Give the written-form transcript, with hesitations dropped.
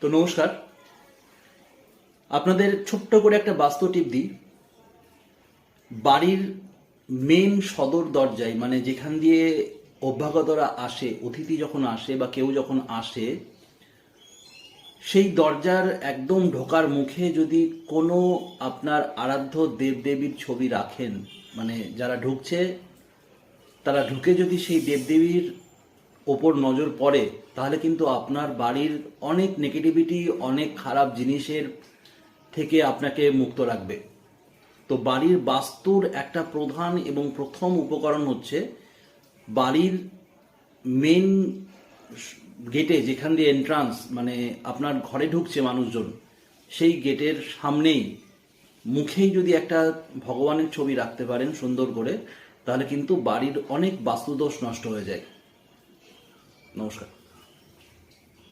তো নমস্কার, আপনাদের ছোট্ট করে একটা বাস্তু টিপ দিই। বাড়ির মেন সদর দরজায়, মানে যেখান দিয়ে অভ্যাগতরা আসে, অতিথি যখন আসে বা কেউ যখন আসে, সেই দরজার একদম ঢোকার মুখে যদি কোনো আপনার আরাধ্য দেবদেবীর ছবি রাখেন, মানে যারা ঢুকছে তারা ঢুকে যদি সেই দেবদেবীর ওপর নজর পড়ে, তাহলে কিন্তু আপনার বাড়ির অনেক নেগেটিভিটি, অনেক খারাপ জিনিসের থেকে আপনাকে মুক্ত রাখবে। তো বাড়ির বাস্তুর একটা প্রধান এবং প্রথম উপকরণ হচ্ছে বাড়ির মেন গেটে, যেখান দিয়ে এন্ট্রান্স, মানে আপনার ঘরে ঢুকছে মানুষজন, সেই গেটের সামনেই মুখেই যদি একটা ভগবানের ছবি রাখতে পারেন সুন্দর করে, তাহলে কিন্তু বাড়ির অনেক বাস্তুদোষ নষ্ট হয়ে যায়। নমস্কার।